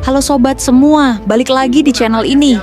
Halo sobat semua, balik lagi di channel ini.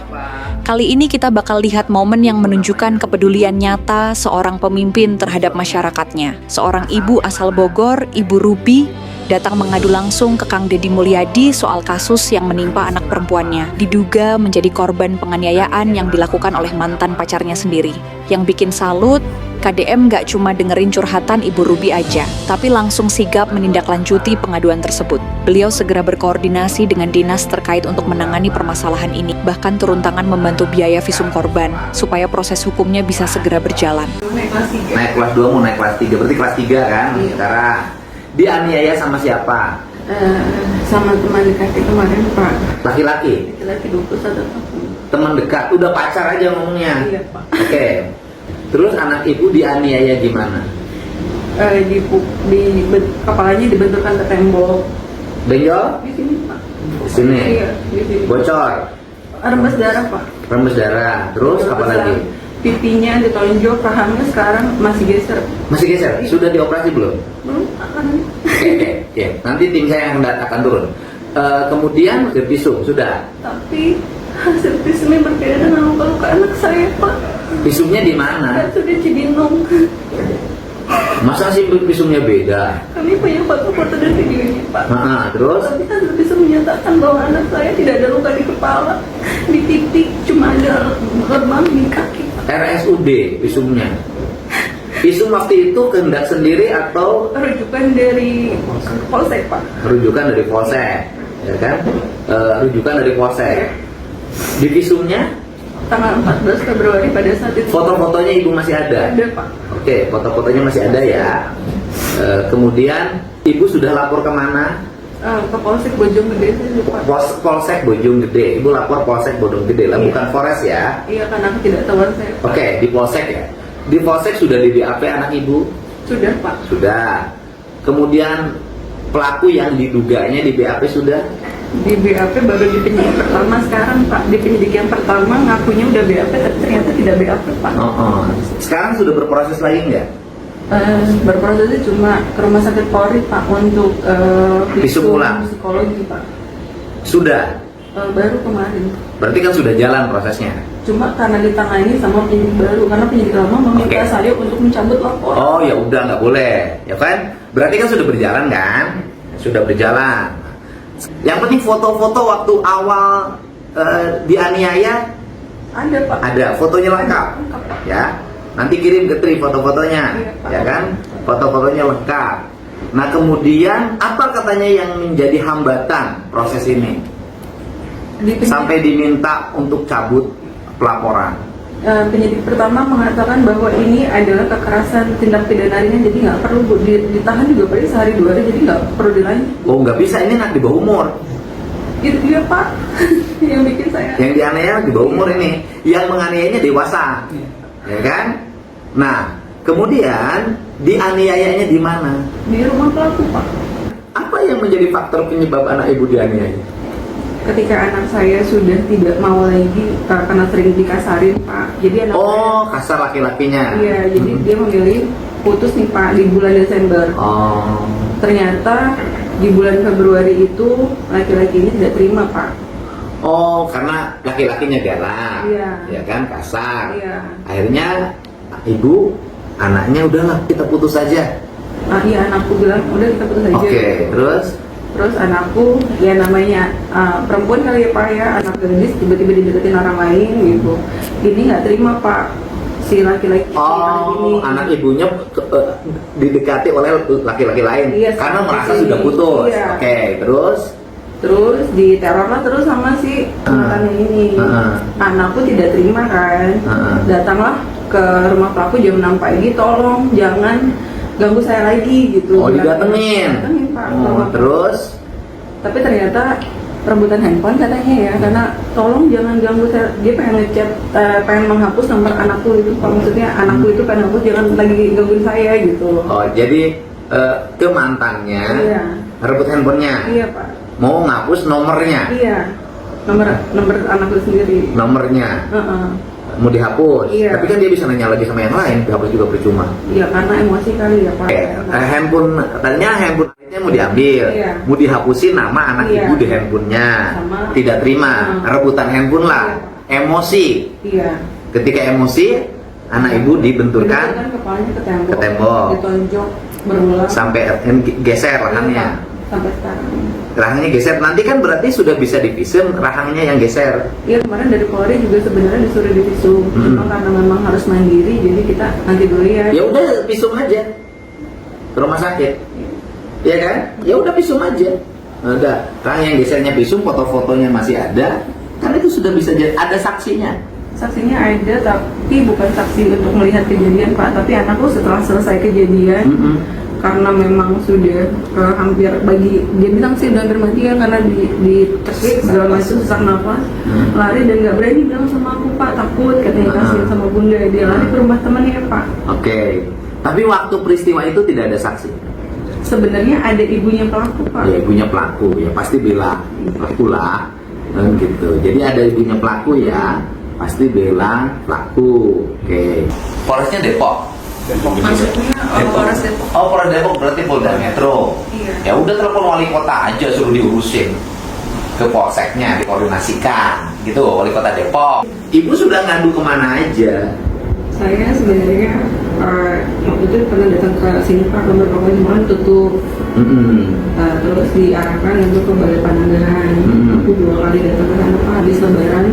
Kali ini kita bakal lihat momen yang menunjukkan kepedulian nyata seorang pemimpin terhadap masyarakatnya. Seorang ibu asal Bogor, Ibu Ruby, datang mengadu langsung ke Kang Deddy Mulyadi soal kasus yang menimpa anak perempuannya. Diduga menjadi korban penganiayaan yang dilakukan oleh mantan pacarnya sendiri. Yang bikin salut, KDM gak cuma dengerin curhatan Ibu Ruby aja, tapi langsung sigap menindaklanjuti pengaduan tersebut. Beliau segera berkoordinasi dengan dinas terkait untuk menangani permasalahan ini, bahkan turun tangan membantu biaya visum korban, supaya proses hukumnya bisa segera berjalan. Naik kelas 2 mau naik kelas 3, berarti kelas 3 kan? Iya. Sekarang dianiaya sama siapa? Sama teman dekatnya kemarin Pak. Laki-laki? Laki-laki 21 tahun. Teman dekat, udah pacar aja ngomongnya? Iya Pak. Oke. Terus anak ibu dianiaya gimana? Kepalanya dibenturkan ke tembok. Benjol? Di sini Pak. Di sini? Iya, di sini. Bocor? Rembes darah Pak. Rembes darah. Terus apa lagi? Pipinya ditonjok, rahangnya sekarang masih geser. Masih geser? Sudah dioperasi belum? Belum akan. Oke. Nanti tim saya yang akan turun. Kemudian visum, sudah? Tapi hasil visumnya berbeda dengan luka anak saya Pak. Visumnya di mana? Sudah Cibinong. Masa sih visumnya beda? Kami punya foto-foto dan videonya Pak. Terus? Tapi hasil visum menyatakan bahwa anak saya tidak ada luka di kepala, di pipi, cuma ada lebam di kaki. RSUD visumnya. Visum waktu itu kehendak sendiri atau Rujukan dari Polsek Pak. rujukan dari Polsek, ya kan? Rujukan dari Polsek. Di visumnya Tanggal 14 Februari pada saat itu. foto-fotonya ibu masih ada? Ada Pak. Oke, foto-fotonya masih ada ya. Kemudian ibu sudah lapor kemana? Ke Polsek Bojonggede itu Pak. Polsek Bojonggede. Ibu lapor Polsek Bojonggede lah, Iya. bukan Polres ya? Iya, karena tidak tahu saya Pak. Oke, di Polsek ya. Di Polsek sudah di BAP anak ibu? Sudah Pak. Sudah. Kemudian pelaku yang diduganya di BAP sudah? Di BAP baru di penyidik pertama sekarang Pak. Di penyidik yang pertama ngakunya udah BAP, tapi ternyata tidak BAP Pak. Sekarang sudah berproses lagi nggak? Berprosesnya cuma ke rumah sakit Polri Pak untuk Visum ulang? psikologi Pak. Sudah. Baru kemarin. Berarti kan sudah jalan prosesnya. Cuma karena ditangani sama penyidik baru, karena penyidik lama meminta Oke. saya untuk mencabut laporan. Oh ya udah, nggak boleh, ya kan? Berarti kan sudah berjalan kan? Sudah berjalan. Yang penting foto-foto waktu awal dianiaya Ada Pak. ada, fotonya lengkap, Lengkap, Pak. ya. Nanti kirim ke Tri foto-fotonya, Iya, Pak. ya kan? Foto-fotonya lengkap. Nah kemudian apa katanya yang menjadi hambatan proses ini Di penyidik, sampai diminta untuk cabut pelaporan? penyidik pertama mengatakan bahwa ini adalah kekerasan tindak pidana ringan, jadi nggak perlu Bu, ditahan juga paling sehari 2 hari, jadi nggak perlu dilanjut. Oh nggak bisa, ini anak di bawah umur. Itu dia Pak yang bikin saya. Yang dianiaya di bawah umur ini, yang menganiayanya dewasa, ya kan? Nah, kemudian dianiayanya di mana? Di rumah pelaku Pak. Apa yang menjadi faktor penyebab anak ibu dianiaya? Ketika anak saya sudah tidak mau lagi karena sering dikasarin Pak. Jadi anak Oh, kasar laki-lakinya. iya, jadi dia memilih putus nih Pak di bulan Desember. Oh, Ternyata di bulan Februari itu laki-laki ini tidak terima Pak. oh, karena laki-lakinya galak, Iya. ya kan, kasar. Iya. Akhirnya ibu, anaknya udahlah kita putus saja. Iya, anakku bilang udah kita putus aja. Oke, terus? Terus anakku, ya namanya perempuan kali ya Pak ya, anak gadis tiba-tiba dideketin orang lain gitu. Ini nggak terima Pak, si laki-laki Oh, anak ibunya didekati oleh laki-laki lain, Iya, karena sama merasa si- sudah putus. iya. Oke, terus? Terus diteror lah terus sama si mantannya ini. Anakku tidak terima kan, datanglah ke rumah pelaku jam 6 pagi, tolong jangan ganggu saya lagi gitu. Oh, didatengin. Datengin Pak. ke Oh, rumah pelaku. terus? Tapi ternyata rebutan handphone katanya ya, karena tolong jangan ganggu saya. Dia pengen ngechat, pengen menghapus nomor anakku itu. Kalau maksudnya anakku itu pengen hapus, jangan lagi gangguin saya gitu. Oh, jadi ke mantannya Iya. rebut handphonenya, Iya Pak. mau ngapus nomornya, Iya. Nomor anakku sendiri. nomornya. Heeh. mau dihapus. Iya. Tapi kan dia bisa nanya lagi sama yang lain, dihapus juga percuma. Iya, karena emosi kali ya Pak. Tadinya handphonenya mau diambil, Iya. mau dihapusin nama anak Iya. ibu di handphonenya, Sama. tidak terima, rebutan handphone lah, emosi. Iya. Ketika emosi, anak ibu dibenturkan Kan kepalanya ke ke tembok. ditonjok berulang sampai geser rahangnya. Iya, Pak. Sampai sekarang. Rahangnya geser, nanti kan berarti sudah bisa divisum rahangnya yang geser. Iya, kemarin dari Polri juga sebenarnya disuruh divisum. Cuma karena memang harus mandiri, jadi kita nanti dulu ya. Ya udah visum aja ke rumah sakit, ya kan? Ya udah visum aja. Udah, rahang yang gesernya visum, foto-fotonya masih ada, kan itu sudah bisa jadi ada saksinya. Saksinya ada, tapi bukan saksi untuk melihat kejadian Pak, tapi anakku setelah selesai kejadian, karena memang sudah hampir bagi dia bilang sih udah hampir mati ya, karena ditekuk segala macam, sesak nafas, lari dan nggak berani bilang sama aku Pak, takut katanya kasihan sama bunda, dia lari ke rumah temannya Pak. Oke. Tapi waktu peristiwa itu tidak ada saksi. Sebenarnya ada ibunya pelaku Pak. Ya ibunya pelaku, ya pasti bela pelaku lah, kan gitu. Jadi ada ibunya pelaku ya, pasti bela pelaku. Oke. Polresnya Depok. Maksudnya Polres Depok. Oh, Polres Depok berarti Polda Metro. Iya. Ya udah telepon wali kota aja, suruh diurusin ke polseknya, dikoordinasikan gitu, wali kota Depok. Ibu sudah ngadu kemana aja? Saya sebenarnya waktu itu pernah datang ke sini Pak, kamar pokoknya cuma tutup. Terus diarahkan untuk ke Balai Pananganan. Aku 2 kali datang ke sana Pak, habis lebaran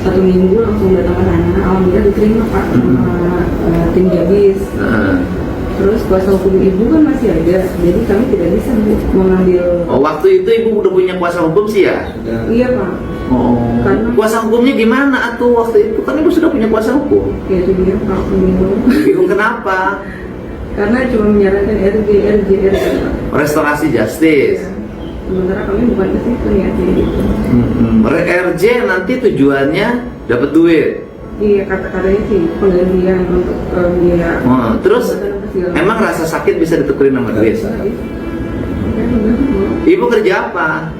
1 minggu langsung datang ke sana. Alhamdulillah diterima Pak sama tim Jabis. Terus kuasa hukum ibu kan masih ada, jadi kami tidak bisa Bu mengambil. Oh, waktu itu ibu udah punya kuasa hukum sih ya? Iya Pak. Oh. Karena Kuasa hukumnya gimana atuh waktu itu? Kan ibu sudah punya kuasa hukum. ya itu dia Pak, aku bingung. Bingung kenapa? Karena cuma menyarankan RJ. Restorasi Justice. Sementara kami bukan ke situ niatnya gitu. RJ nanti tujuannya dapat duit. Iya, kata-katanya sih penggantian untuk biaya. Terus pengobatan apa segala macam. emang rasa sakit bisa ditukerin sama duit? Ya, udah, mau. Ibu kerja apa?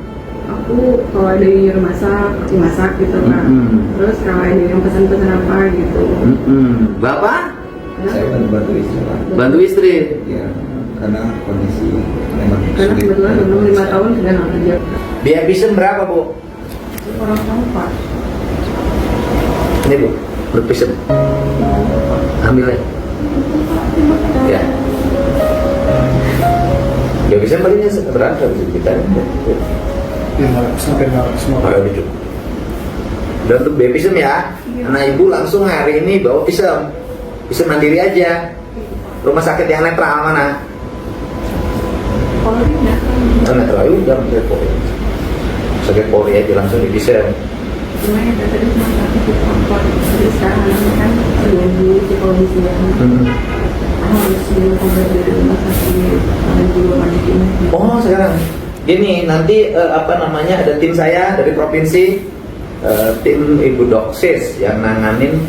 Aku kalau ada yang nyuruh masak, aku masak gitu kan. Terus kalau ada yang pesan-pesan apa gitu. Bapak? Saya bantu istri Pak. Bantu istri. Ya, karena kondisi memang Karena sulit. kebetulan memang 5 tahun sudah nggak kerja. Biaya visum berapa, Bu? Orang tahu Pak. Ini, Bu, bervisum. Ambil aja. Ya. Ya bisa palingnya berapa bisa kita? Sampai semua. Oh, ya, cukup. Dan untuk baby visum ya, anak ibu langsung hari ini bawa visum. Visum mandiri aja. Rumah sakit yang netral mana? Polri datang. Netral udah Polri. Sakit Polri aja langsung di visum. Cuma yang tadi cuma satu di kantor. Jadi sekarang anaknya kan terganggu psikologis ya. Harus diobat dari rumah sakit. Dan juga lanjutin. Oh sekarang gini nanti apa namanya ada tim saya dari provinsi, tim Ibu Doksis yang nanganin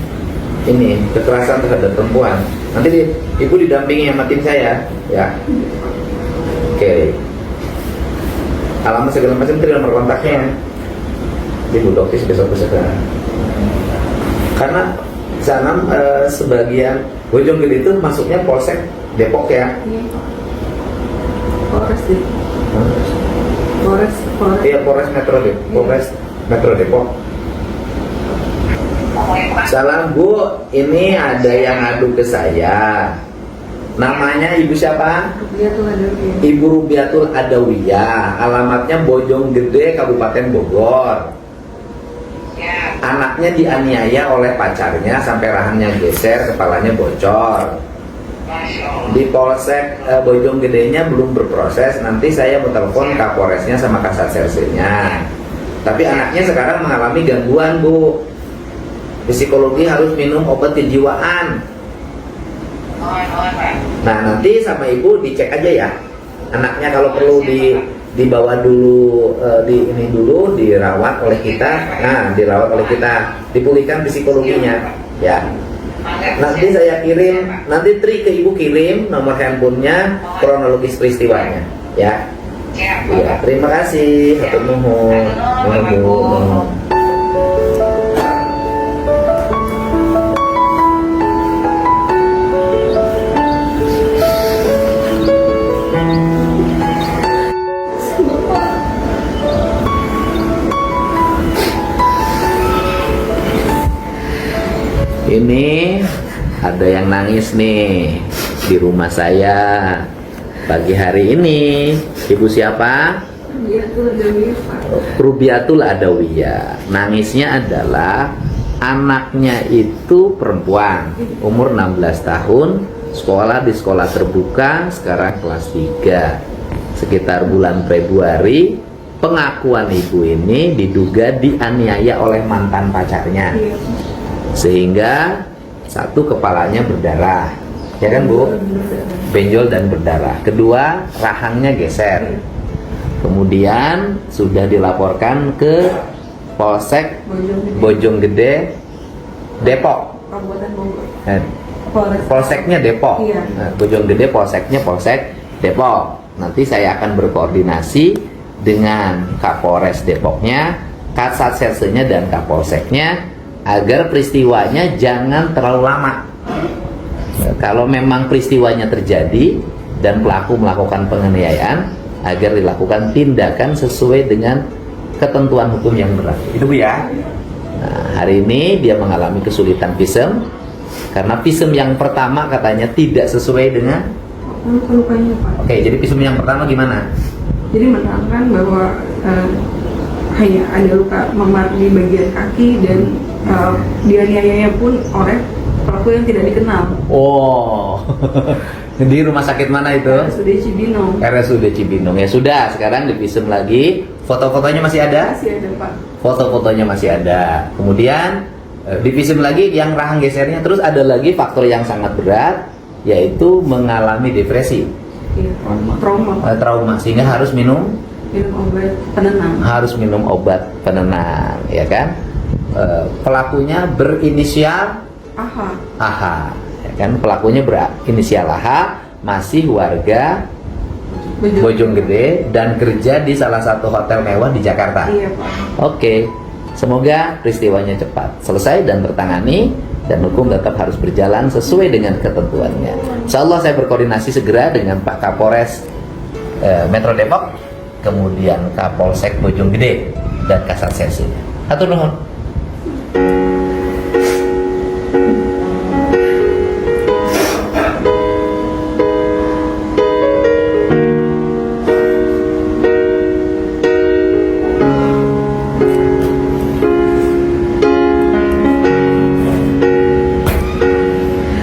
ini kekerasan terhadap perempuan. Nanti ibu didampingi sama tim saya ya. Oke. Alamat segala macam itu nomor kontaknya Ibu Doksis besok karena sana sebagian Bojonggede itu masuknya Polsek Depok ya. Iya. Polres deh. Polres. Iya Polres Metro Depok. Polres Metro Depok. Salam Bu, ini ada yang ngadu ke saya. Namanya Ibu siapa? Dia tuh ada ya. Ibu Rubiatul Adawiyah. Alamatnya Bojonggede, Kabupaten Bogor. Anaknya dianiaya oleh pacarnya sampai rahangnya geser, kepalanya bocor. Di Polsek Bojonggede-nya belum berproses. Nanti saya mau telepon Kapolresnya sama Kasat Serse-nya. Tapi anaknya sekarang mengalami gangguan Bu. Psikologi harus minum obat kejiwaan. Nah nanti sama ibu dicek aja ya. Anaknya kalau perlu dibawa dulu ini dulu dirawat oleh kita. Nah dirawat oleh kita, dipulihkan psikologinya ya. Nanti saya kirim, nanti Tri ke ibu kirim nomor handphonenya, kronologis peristiwanya ya. Iya, terima kasih. Hatur nuhun. Nuhun, Bu. Nuhun. Ini ada yang nangis nih di rumah saya pagi hari ini. Ibu siapa? Iya tuh ada Pak. Rubiatul Adawiyah. Nangisnya adalah anaknya itu perempuan, umur 16 tahun, sekolah di sekolah terbuka, sekarang kelas 3. Sekitar bulan Februari, pengakuan ibu ini diduga dianiaya oleh mantan pacarnya. Iya. Sehingga satu, kepalanya berdarah, ya kan Bu? Benjol dan berdarah. Kedua, rahangnya geser. Kemudian sudah dilaporkan ke Polsek Bojonggede, Depok. Kabupaten Bogor. Eh, Polseknya Depok. Iya. Nah, Bojonggede Polseknya Polsek Depok. Nanti saya akan berkoordinasi dengan Kapolres Depoknya, Kasat Sersenya dan Kapolseknya agar peristiwanya jangan terlalu lama. Kalau memang peristiwanya terjadi dan pelaku melakukan penganiayaan, agar dilakukan tindakan sesuai dengan ketentuan hukum yang berlaku. Itu Bu ya. Nah, hari ini dia mengalami kesulitan visum karena visum yang pertama katanya tidak sesuai dengan. Luka-lukanya Pak. Oke, jadi visum yang pertama gimana? Jadi menerangkan bahwa hanya ada luka memar di bagian kaki dan dianiayanya pun oleh pelaku yang tidak dikenal. Oh, di rumah sakit mana itu? RSUD Cibinong. RSUD Cibinong. Ya sudah, sekarang divisum lagi. Foto-fotonya masih ada? Masih ada Pak. Foto-fotonya masih ada. Kemudian divisum lagi yang rahang gesernya. Terus ada lagi faktor yang sangat berat, yaitu mengalami depresi. Iya, trauma Pak. Trauma, sehingga harus minum Obat penenang. harus minum obat penenang, ya kan? Pelakunya berinisial Aha. AH, ya kan? Pelakunya berinisial AH, masih warga Bojonggede dan kerja di salah satu hotel mewah di Jakarta. Iya Pak. Oke, semoga peristiwanya cepat selesai dan tertangani, dan hukum tetap harus berjalan sesuai dengan ketentuannya. Insya Allah saya berkoordinasi segera dengan Pak Kapolres Metro Depok, kemudian Kapolsek Bojonggede dan Kasat Sersinya. Hatur nuhun.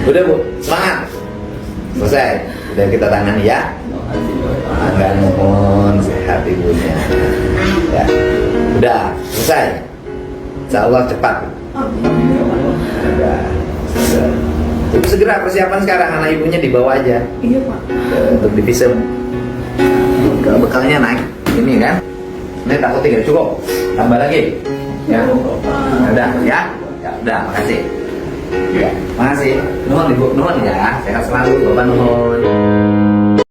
Udah Bu, semangat. Selesai. Udah kita tangani ya. Enggak mohon sehat ibunya. Ya. Udah, selesai. Insya Allah cepat. Udah. Selesai. Itu segera persiapan sekarang, anak ibunya dibawa aja Iya Pak. untuk divisum. Bekalnya naik. Ini kan. Ini takut tidak cukup. Tambah lagi. Ya. Udah, ya. Ya, udah, makasih. Ya, makasih. Nuhun Ibu, nuhun ya. Sehat selalu, Bapak nuhun.